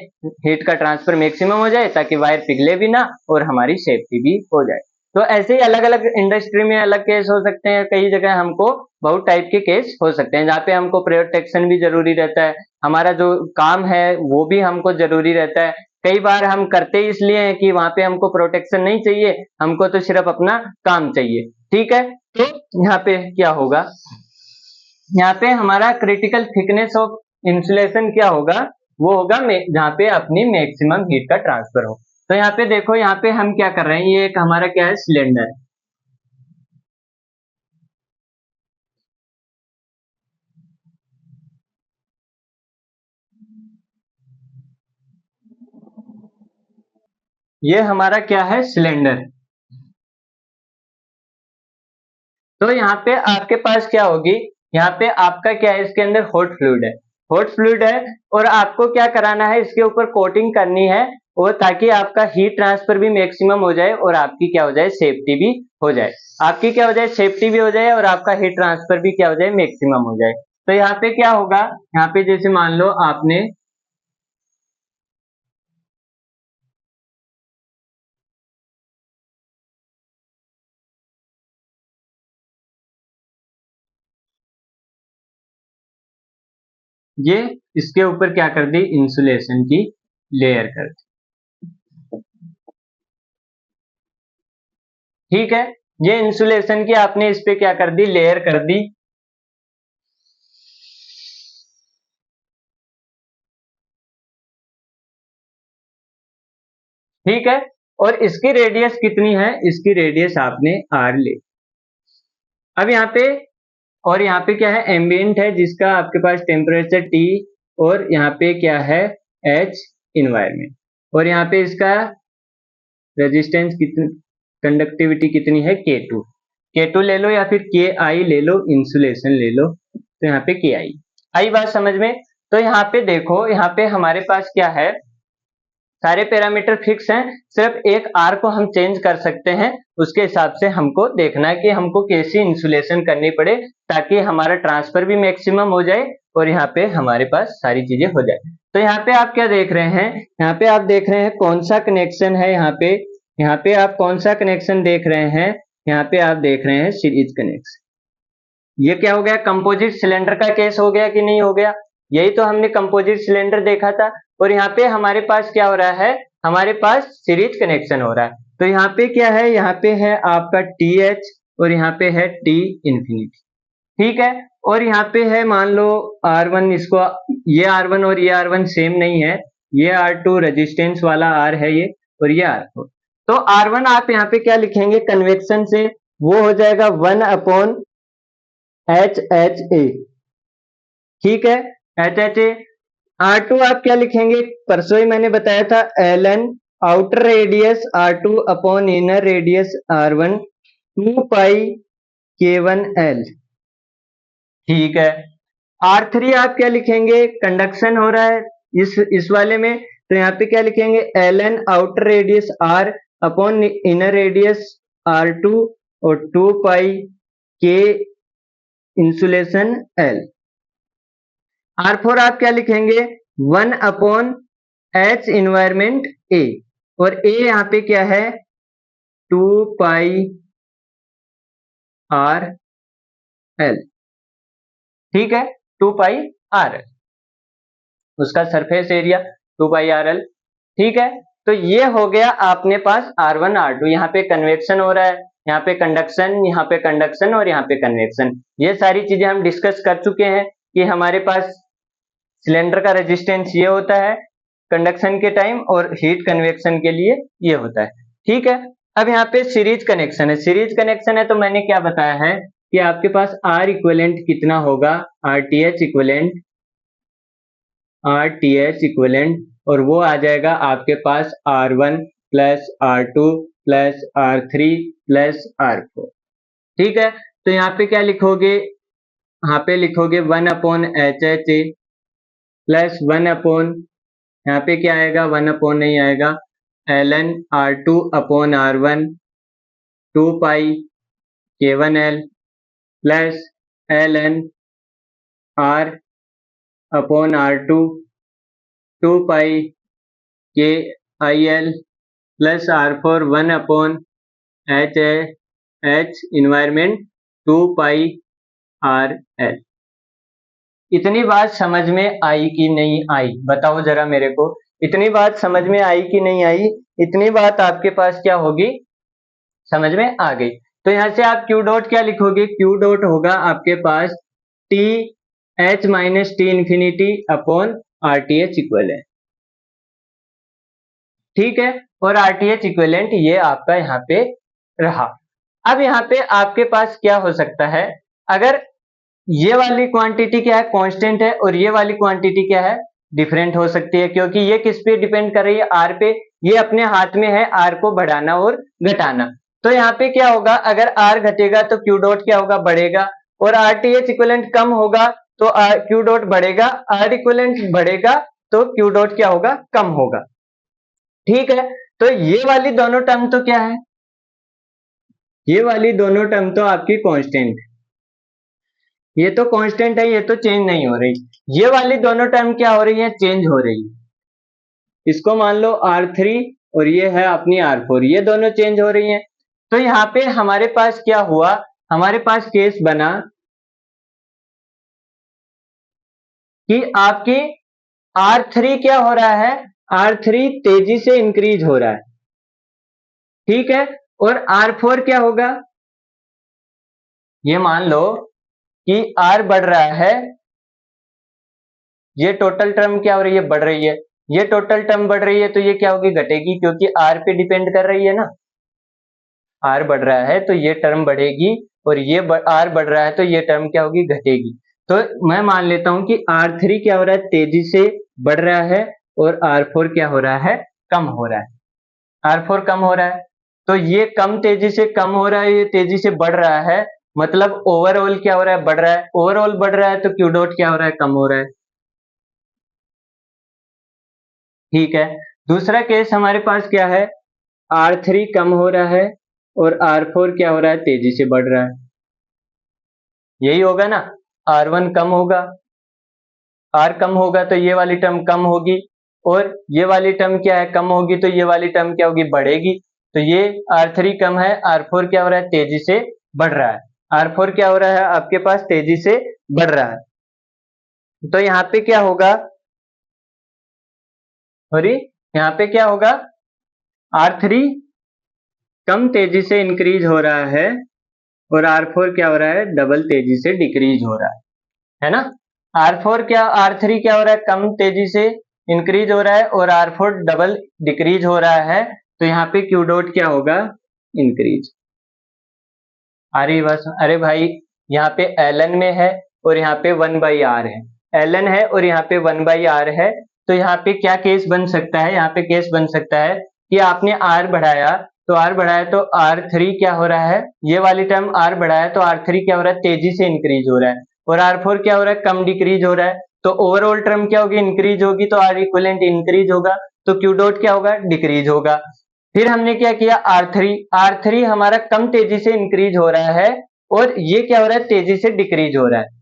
हीट का ट्रांसफर मैक्सिमम हो जाए, ताकि वायर पिघले भी ना और हमारी सेफ्टी भी हो जाए। तो ऐसे ही अलग अलग इंडस्ट्री में अलग केस हो सकते हैं, कई जगह हमको बहुत टाइप के केस हो सकते हैं, जहाँ पे हमको प्रोटेक्शन भी जरूरी रहता है, हमारा जो काम है वो भी हमको जरूरी रहता है, कई बार हम करते इसलिए हैं कि वहां पे हमको प्रोटेक्शन नहीं चाहिए, हमको तो सिर्फ अपना काम चाहिए। ठीक है, तो यहाँ पे क्या होगा, यहाँ पे हमारा क्रिटिकल थिकनेस ऑफ इंसुलेशन क्या होगा, वो होगा जहाँ पे अपनी मैक्सिमम हीट का ट्रांसफर हो। तो यहाँ पे देखो, यहाँ पे हम क्या कर रहे हैं, ये एक हमारा क्या है, सिलेंडर। ये हमारा क्या है, सिलेंडर। तो यहाँ पे आपके पास क्या होगी, यहाँ पे आपका क्या है, इसके अंदर हॉट फ्लूइड है, हॉट फ्लूइड है, और आपको क्या कराना है, इसके ऊपर कोटिंग करनी है, और ताकि आपका हीट ट्रांसफर भी मैक्सिमम हो जाए और आपकी क्या हो जाए, सेफ्टी भी हो जाए। आपकी क्या हो जाए, सेफ्टी भी हो जाए और आपका हीट ट्रांसफर भी क्या हो जाए, मैक्सिमम हो जाए। तो यहाँ पे क्या होगा, यहाँ पे जैसे मान लो आपने ये इसके ऊपर क्या कर दी, इंसुलेशन की लेयर कर दी। ठीक है, ये इंसुलेशन की आपने इस पे क्या कर दी, लेयर कर दी। ठीक है, और इसकी रेडियस कितनी है, इसकी रेडियस आपने आर ले। अब यहाँ पे, और यहाँ पे क्या है, एम्बिएंट है जिसका आपके पास टेम्परेचर टी, और यहाँ पे क्या है, एच इन्वायरमेंट, और यहाँ पे इसका रेजिस्टेंस कितनी, कंडक्टिविटी कितनी है, K2। K2 ले लो या फिर Ki ले लो, इंसुलेशन ले लो, तो यहाँ पे Ki आई बात समझ में। तो यहाँ पे देखो, यहाँ पे हमारे पास क्या है, सारे पैरामीटर फिक्स हैं, सिर्फ एक आर को हम चेंज कर सकते हैं। उसके हिसाब से हमको देखना है कि हमको कैसी इंसुलेशन करनी पड़े ताकि हमारा ट्रांसफर भी मैक्सिमम हो जाए और यहाँ पे हमारे पास सारी चीजें हो जाए। तो यहाँ पे आप क्या देख रहे हैं, यहाँ पे आप देख रहे हैं कौन सा कनेक्शन है, यहाँ पे आप कौन सा कनेक्शन देख रहे हैं, यहाँ पे आप देख रहे हैं सीरीज कनेक्शन। ये क्या हो गया, कंपोजिट सिलेंडर का केस हो गया कि नहीं हो गया, यही तो हमने कंपोजिट सिलेंडर देखा था। और यहाँ पे हमारे पास क्या हो रहा है, हमारे पास सीरीज कनेक्शन हो रहा है। तो यहाँ पे क्या है, यहाँ पे है आपका टी एच और यहाँ पे है टी इंफिनिटी। ठीक है, और यहाँ पे है मान लो R1, इसको ये R1 और ये R1 सेम नहीं है, ये R2 रेजिस्टेंस वाला R है ये, और ये R4। तो R1 आप यहाँ पे क्या लिखेंगे, कन्वेक्शन से वो हो जाएगा 1 अपॉन HHA। ठीक है, HHA। R2 आप क्या लिखेंगे, परसों ही मैंने बताया था, ln outer radius R2 upon inner radius R1 2 पाई K1L। ठीक है, R3 आप क्या लिखेंगे, कंडक्शन हो रहा है इस वाले में, तो यहाँ पे क्या लिखेंगे, ln outer radius R upon inner radius R2 और 2 पाई K इंसुलेशन L। R4 आप क्या लिखेंगे, 1 अपॉन H इन्वायरमेंट A, और A यहाँ पे क्या है, 2 पाई R L। ठीक है, 2 पाई R L, उसका सरफेस एरिया 2 पाई R L। ठीक है, तो ये हो गया आपने पास R1 R2, यहाँ पे कन्वेक्शन हो रहा है, यहाँ पे कंडक्शन और यहाँ पे कन्वेक्शन। ये सारी चीजें हम डिस्कस कर चुके हैं कि हमारे पास सिलेंडर का रेजिस्टेंस ये होता है कंडक्शन के टाइम और हीट कन्वेक्शन के लिए ये होता है। ठीक है, अब यहाँ पे सीरीज कनेक्शन है, सीरीज कनेक्शन है तो मैंने क्या बताया है कि आपके पास R इक्विवेलेंट कितना होगा, RTH इक्विवेलेंट, और वो आ जाएगा आपके पास R1 plus R2 plus R3 plus R4। ठीक है, तो यहाँ पे क्या लिखोगे, यहाँ पे लिखोगे 1 अपॉन HHA प्लस 1 अपॉन, यहाँ पे क्या आएगा, 1 अपॉन नहीं आएगा, ln R2 अपॉन R1 2 पाई K1L plus ln R upon R2 2 पाई KIL plus R4 1 upon H environment 2 पाई RL। इतनी बात समझ में आई कि नहीं आई, बताओ जरा मेरे को। इतनी बात समझ में आई कि नहीं आई? इतनी बात आपके पास क्या होगी, समझ में आ गई। तो यहां से आप क्यू डॉट क्या लिखोगे, क्यू डॉट होगा आपके पास T H minus T infinity upon R T H equivalent, ठीक है। और आर टी एच इक्वलेंट ये आपका यहाँ पे रहा। अब यहाँ पे आपके पास क्या हो सकता है, अगर ये वाली क्वांटिटी क्या है, कांस्टेंट है, और ये वाली क्वांटिटी क्या है, डिफरेंट हो सकती है, क्योंकि ये किस पे डिपेंड कर रही है, आर पे। ये अपने हाथ में है आर को बढ़ाना और घटाना। तो यहाँ पे क्या होगा, अगर आर घटेगा तो क्यू डॉट क्या होगा, बढ़ेगा, और आर टी एच इक्वलेंट कम होगा तो क्यू डॉट बढ़ेगा, आर इक्वलेंट बढ़ेगा तो क्यू डॉट क्या होगा, कम होगा, ठीक है। तो ये वाली दोनों टर्म तो क्या है, ये वाली दोनों टर्म तो आपकी कांस्टेंट है, ये तो कांस्टेंट है, ये तो चेंज नहीं हो रही। ये वाली दोनों टर्म क्या हो रही है, चेंज हो रही है। इसको मान लो R3 और ये है अपनी R4, ये दोनों चेंज हो रही हैं। तो यहाँ पे हमारे पास क्या हुआ, हमारे पास केस बना कि आपकी R3 क्या हो रहा है, R3 तेजी से इंक्रीज हो रहा है, ठीक है। और R4 क्या होगा, ये मान लो कि R बढ़ रहा है, ये टोटल टर्म क्या हो रही है, बढ़ रही है, ये टोटल टर्म बढ़ रही है, तो ये क्या होगी, घटेगी, क्योंकि R पे डिपेंड कर रही है ना। R बढ़ रहा है तो ये टर्म बढ़ेगी, और ये R बढ़ रहा है तो ये टर्म क्या होगी, घटेगी। तो मैं मान लेता हूं कि R3 क्या हो रहा है, तेजी से बढ़ रहा है, और R4 क्या हो रहा है, कम हो रहा है। R4 कम हो रहा है, तो ये कम तेजी से कम हो रहा है, ये तेजी से बढ़ रहा है, मतलब ओवरऑल क्या हो रहा है, बढ़ रहा है। ओवरऑल बढ़ रहा है तो क्यू डॉट क्या हो रहा है, कम हो रहा है, ठीक है। दूसरा केस हमारे पास क्या है, R3 कम हो रहा है और R4 क्या हो रहा है, तेजी से बढ़ रहा है, यही होगा ना। R1 कम होगा, R कम होगा तो ये वाली टर्म कम होगी, और ये वाली टर्म क्या है, कम होगी, तो ये वाली टर्म क्या होगी, बढ़ेगी। तो ये R3 कम है, R4 क्या हो रहा है, तेजी से बढ़ रहा है, R4 क्या हो रहा है आपके पास, तेजी से बढ़ रहा है। तो यहाँ पे क्या होगा, सॉरी, यहाँ पे क्या होगा, R3 कम तेजी से इंक्रीज हो रहा है, और R4 क्या हो रहा है, डबल तेजी से डिक्रीज हो रहा है ना। R3 क्या हो रहा है, कम तेजी से इंक्रीज हो रहा है, और R4 डबल डिक्रीज हो रहा है। तो यहाँ पे क्यू डॉट क्या होगा, इंक्रीज। अरे बस, अरे भाई, यहाँ पे ln में है और यहाँ पे 1/r है, ln है और यहाँ पे 1/r है। तो यहाँ पे क्या केस बन सकता है, यहाँ पे केस बन सकता है कि आपने r बढ़ाया, तो r बढ़ाया तो R3 क्या हो रहा है, ये वाली टर्म r बढ़ाया तो R3 क्या हो रहा है, तेजी से इंक्रीज हो रहा है, और R4 क्या हो रहा है, कम डिक्रीज हो रहा है। तो ओवरऑल टर्म क्या होगी, इंक्रीज होगी, तो R इक्वलेंट इंक्रीज होगा, तो क्यू डॉट क्या होगा, डिक्रीज होगा। फिर हमने क्या किया, R3 हमारा कम तेजी से इंक्रीज हो रहा है, और ये क्या हो रहा है, तेजी से डिक्रीज हो रहा है।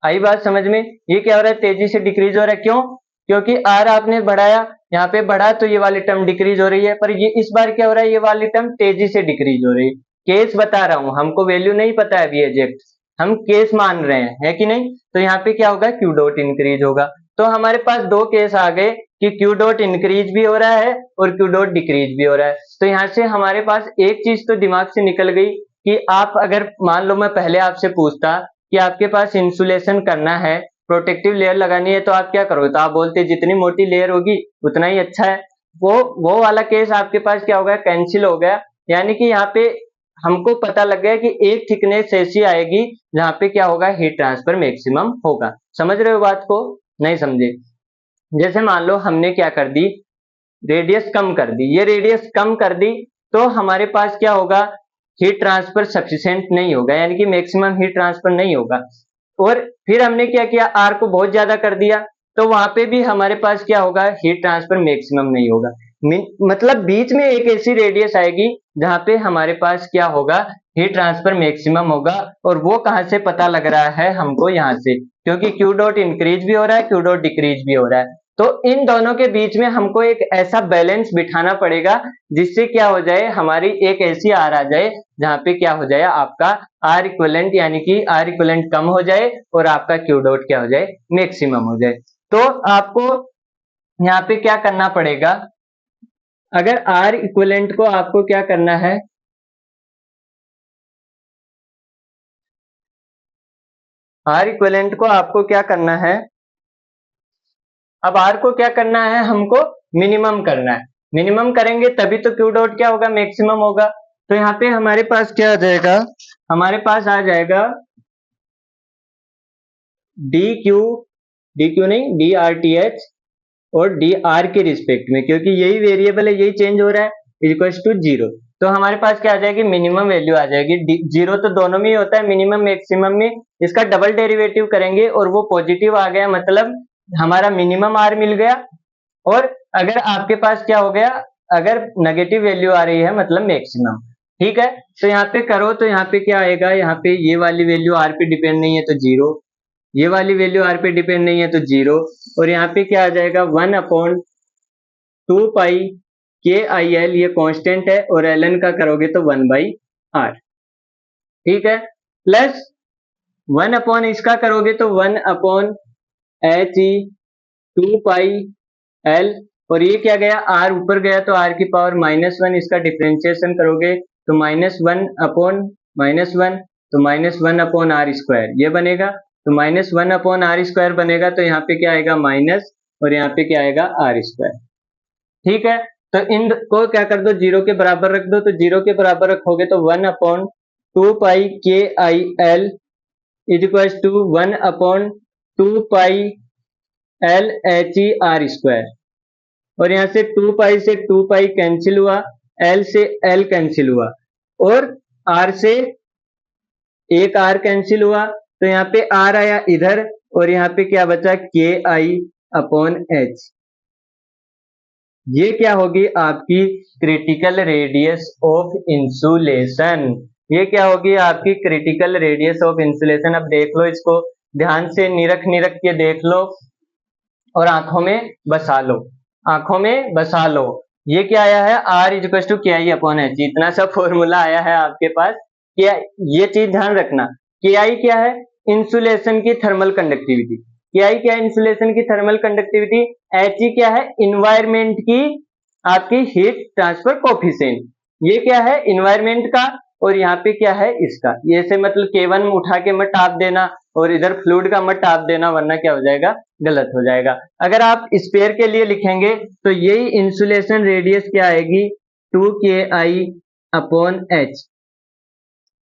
आई बात समझ में, ये क्या हो रहा है, तेजी से डिक्रीज हो रहा है, क्यों, क्योंकि R आपने बढ़ाया, यहाँ पे बढ़ा तो ये वाली टर्म डिक्रीज हो रही है, पर ये इस बार क्या हो रहा है, ये वाली टर्म तेजी से डिक्रीज हो रही है। केस बता रहा हूं, हमको वैल्यू नहीं पता है अभी एग्जैक्ट, हम केस मान रहे हैं, है कि नहीं। तो यहाँ पे क्या होगा, क्यू डॉट इंक्रीज होगा। तो हमारे पास दो केस आ गए कि क्यू डॉट इंक्रीज भी हो रहा है और क्यू डॉट डिक्रीज भी हो रहा है। तो यहाँ से हमारे पास एक चीज तो दिमाग से निकल गई कि आप अगर मान लो मैं पहले आपसे पूछता कि आपके पास इंसुलेशन करना है, प्रोटेक्टिव लेयर लगानी है, तो आप क्या करोगे, तो आप बोलते जितनी मोटी लेयर होगी उतना ही अच्छा है। वो वाला केस आपके पास क्या हो गया, कैंसिल हो गया। यानी कि यहाँ पे हमको पता लग गया कि एक थिकनेस ऐसी आएगी जहां पे क्या होगा, हीट ट्रांसफर मैक्सिमम होगा। समझ रहे हो बात को, नहीं समझे। जैसे मान लो हमने क्या कर दी, रेडियस कम कर दी, ये रेडियस कम कर दी, तो हमारे पास क्या होगा, हीट ट्रांसफर सफिशिएंट नहीं होगा, यानी कि मैक्सिमम हीट ट्रांसफर नहीं होगा। और फिर हमने क्या किया, आर को बहुत ज्यादा कर दिया, तो वहां पे भी हमारे पास क्या होगा, हीट ट्रांसफर मैक्सिमम नहीं होगा। मतलब बीच में एक ऐसी रेडियस आएगी जहां पे हमारे पास क्या होगा, हीट ट्रांसफर मैक्सिमम होगा। और वो कहां से पता लग रहा है हमको, यहाँ से, क्योंकि क्यू डॉट इंक्रीज भी हो रहा है, क्यू डॉट डिक्रीज भी हो रहा है। तो इन दोनों के बीच में हमको एक ऐसा बैलेंस बिठाना पड़ेगा जिससे क्या हो जाए, हमारी एक ऐसी आर आ जाए जहां पे क्या हो जाए, आपका आर इक्वलेंट, यानी कि आर इक्वलेंट कम हो जाए और आपका क्यू डॉट क्या हो जाए, मैक्सिमम हो जाए। तो आपको यहाँ पे क्या करना पड़ेगा, अगर आर इक्विवेलेंट को आपको क्या करना है, आर इक्विवेलेंट को आपको क्या करना है, अब आर को क्या करना है, हमको मिनिमम करना है। मिनिमम करेंगे तभी तो क्यू डॉट क्या होगा, मैक्सिमम होगा। तो यहाँ पे हमारे पास क्या आ जाएगा, हमारे पास आ जाएगा डी क्यू नहीं, डी आर टी एच और डी आर के रिस्पेक्ट में, क्योंकि यही वेरिएबल है, यही चेंज हो रहा है, इक्वल्स टू जीरो। तो हमारे पास क्या आ जाएगी, मिनिमम वैल्यू आ जाएगी। जीरो तो दोनों में ही होता है, मिनिमम मैक्सिमम में। इसका डबल डेरिवेटिव करेंगे और वो पॉजिटिव आ गया, मतलब हमारा मिनिमम आर मिल गया। और अगर आपके पास क्या हो गया, अगर नेगेटिव वैल्यू आ रही है मतलब मैक्सिमम, ठीक है। तो यहाँ पे करो तो यहाँ पे क्या आएगा, यहाँ पे ये वाली वैल्यू आर पे डिपेंड नहीं है तो जीरो, ये वाली वैल्यू आर पे डिपेंड नहीं है तो जीरो, और यहाँ पे क्या आ जाएगा 1/2 पाई के आई एल, ये कांस्टेंट है, और एल एन का करोगे तो 1/r, ठीक है। प्लस 1 अपॉन इसका करोगे तो 1/h(2πl), और ये क्या गया, r ऊपर गया तो r की पावर -1, इसका डिफरेंशिएशन करोगे तो -1 अपॉन -1, तो -1/r², ये बनेगा। तो -1/r² बनेगा, तो यहाँ पे क्या आएगा माइनस, और यहाँ पे क्या आएगा r², ठीक है। तो इन को क्या कर दो, जीरो के बराबर रख दो, तो जीरो के बराबर रखोगे तो 1/2 पाई के I L is equals to 1/2 pi LHER², और यहाँ से 2 पाई से 2 पाई कैंसिल हुआ, L से L कैंसिल हुआ, और R से एक R कैंसिल हुआ, तो यहाँ पे R आया इधर, और यहाँ पे क्या बचा, KI/H। ये क्या होगी आपकी क्रिटिकल रेडियस ऑफ इंसुलेशन, ये क्या होगी आपकी क्रिटिकल रेडियस ऑफ इंसुलेशन। अब देख लो, इसको ध्यान से निरख के देख लो, और आंखों में बसा लो, आंखों में बसा लो। ये क्या आया है, R is equal to KI/H, इतना सा फॉर्मूला आया है आपके पास। क्या, ये चीज ध्यान रखना, KI क्या है, इंसुलेशन की थर्मल कंडक्टिविटी, KI क्या है, इंसुलेशन की थर्मल कंडक्टिविटी। HE क्या है, इन्वायरमेंट की आपकी हीट ट्रांसफर कोफिशिएंट, ये क्या है इन्वायरमेंट का, और यहाँ पे क्या है इसका, ये से मतलब K1 उठा के मत टाप देना, और इधर फ्लूइड का मत टाप देना, वरना क्या हो जाएगा, गलत हो जाएगा। अगर आप स्पेयर के लिए लिखेंगे तो यही इंसुलेशन रेडियस क्या आएगी, 2KI/H।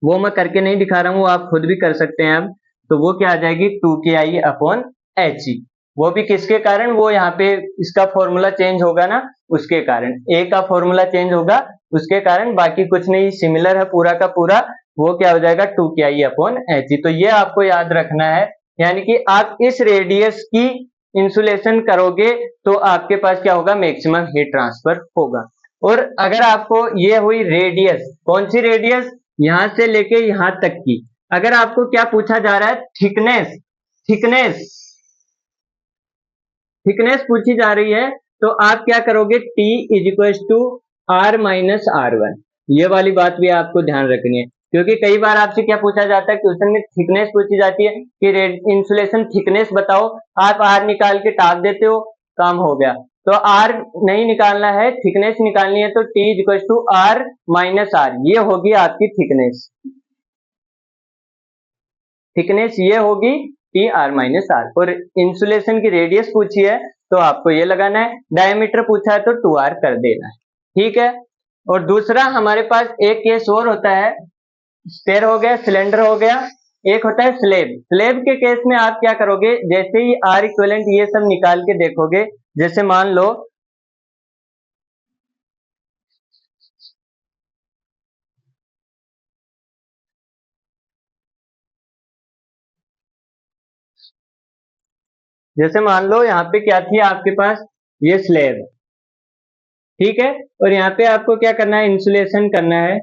वो मैं करके नहीं दिखा रहा हूँ, वो आप खुद भी कर सकते हैं। अब तो वो क्या आ जाएगी, 2KI/He। वो भी किसके कारण, वो यहाँ पे इसका फॉर्मूला चेंज होगा ना, उसके कारण, ए का फॉर्मूला चेंज होगा उसके कारण, बाकी कुछ नहीं, सिमिलर है पूरा का पूरा। वो क्या हो जाएगा, 2KI/He। तो ये आपको याद रखना है, यानी कि आप इस रेडियस की इंसुलेशन करोगे तो आपके पास क्या होगा, मैक्सिमम हीट ट्रांसफर होगा। और अगर आपको ये हुई रेडियस, कौन सी रेडियस, यहां से लेके यहां तक की, अगर आपको क्या पूछा जा रहा है, थिकनेस, थिकनेस थिकनेस पूछी जा रही है, तो आप क्या करोगे, T is equal to R-R1। ये वाली बात भी आपको ध्यान रखनी है, क्योंकि कई बार आपसे क्या पूछा जाता है, क्वेश्चन में थिकनेस पूछी जाती है कि इंसुलेशन थिकनेस बताओ, आप R निकाल के टाप देते हो, काम हो गया। तो R नहीं निकालना है, थिकनेस निकालनी है, तो T is equal to R-R, ये होगी आपकी थिकनेस, थिकनेस ये होगी TR-R। और इंसुलेशन की रेडियस पूछी है तो आपको ये लगाना है, डायमीटर पूछा है तो 2R कर देना है, ठीक है। और दूसरा हमारे पास एक केस और होता है, स्पेयर हो गया, सिलेंडर हो गया, एक होता है स्लेब। स्लेब के केस में आप क्या करोगे, जैसे ही R इक्विवेलेंट ये सब निकाल के देखोगे, जैसे मान लो यहाँ पे क्या थी आपके पास, ये स्लेब, ठीक है। और यहाँ पे आपको क्या करना है, इंसुलेशन करना है।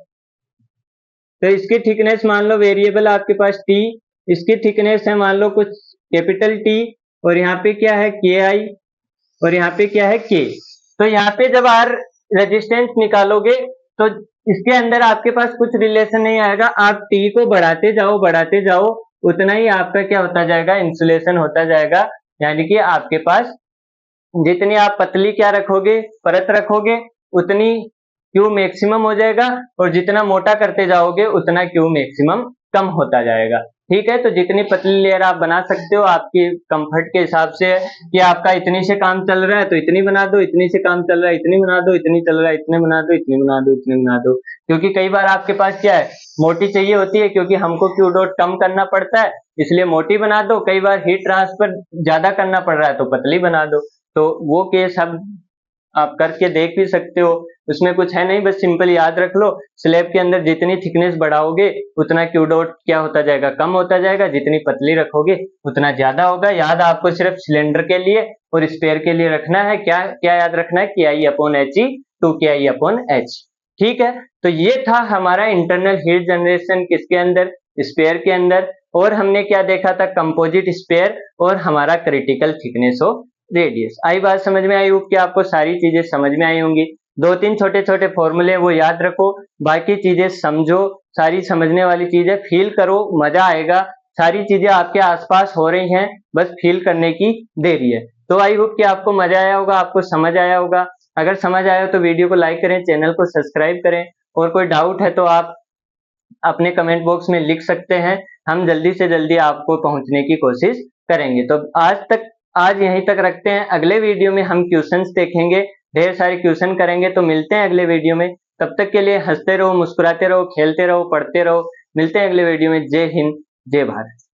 तो इसकी थिकनेस मान लो वेरिएबल आपके पास T, इसकी थिकनेस है मान लो कुछ कैपिटल T, और यहाँ पे क्या है KI, और यहाँ पे क्या है K। तो यहाँ पे जब R रेजिस्टेंस निकालोगे तो इसके अंदर आपके पास कुछ रिलेशन नहीं आएगा, आप T को बढ़ाते जाओ, उतना ही आपका क्या होता जाएगा, इंसुलेशन होता जाएगा, यानी कि आपके पास जितनी आप पतली क्या रखोगे, परत रखोगे, उतनी क्यू मैक्सिमम हो जाएगा, और जितना मोटा करते जाओगे उतना क्यू मैक्सिमम कम होता जाएगा। ठीक है, तो जितनी पतली लेयर आप बना सकते हो आपकी कंफर्ट के हिसाब से, कि आपका इतनी से काम चल रहा है तो इतनी बना दो, इतनी से काम चल रहा है इतनी बना दो, इतनी चल रहा है इतनी बना दो, इतनी बना दो, इतनी बना दो। क्योंकि कई बार आपके पास क्या है, मोटी चाहिए होती है, क्योंकि हमको क्यू डॉट कम करना पड़ता है, इसलिए मोटी बना दो। कई बार हीट ट्रांसफर ज्यादा करना पड़ रहा है तो पतली बना दो। तो वो केस आप करके देख भी सकते हो, उसमें कुछ है नहीं, बस सिंपल याद रख लो, स्लैब के अंदर जितनी थिकनेस बढ़ाओगे उतना क्यू डॉट क्या होता जाएगा, कम होता जाएगा, जितनी पतली रखोगे उतना ज्यादा होगा। याद आपको सिर्फ सिलेंडर के लिए और स्पेयर के लिए रखना है, क्या क्या याद रखना है, KI/HE टू KI/H। ठीक है, तो ये था हमारा इंटरनल हीट जनरेशन किसके अंदर, स्पेयर के अंदर। और हमने क्या देखा था, कंपोजिट स्पेयर और हमारा क्रिटिकल थिकनेस ऑफ रेडियस। आई बात समझ में आई? होप कि आपको सारी चीजें समझ में आई होंगी। दो तीन छोटे छोटे फॉर्मूले वो याद रखो, बाकी चीजें समझो, सारी समझने वाली चीजें फील करो, मजा आएगा। सारी चीजें आपके आसपास हो रही हैं, बस फील करने की देरी है। तो आई होप कि आपको मजा आया होगा, आपको समझ आया होगा। अगर समझ आया हो तो वीडियो को लाइक करें, चैनल को सब्सक्राइब करें, और कोई डाउट है तो आप अपने कमेंट बॉक्स में लिख सकते हैं, हम जल्दी से जल्दी आपको पहुंचने की कोशिश करेंगे। तो आज यहीं तक रखते हैं, अगले वीडियो में हम क्वेश्चंस देखेंगे, ढेर सारे क्वेश्चन करेंगे। तो मिलते हैं अगले वीडियो में, तब तक के लिए हंसते रहो, मुस्कुराते रहो, खेलते रहो, पढ़ते रहो। मिलते हैं अगले वीडियो में। जय हिंद, जय भारत।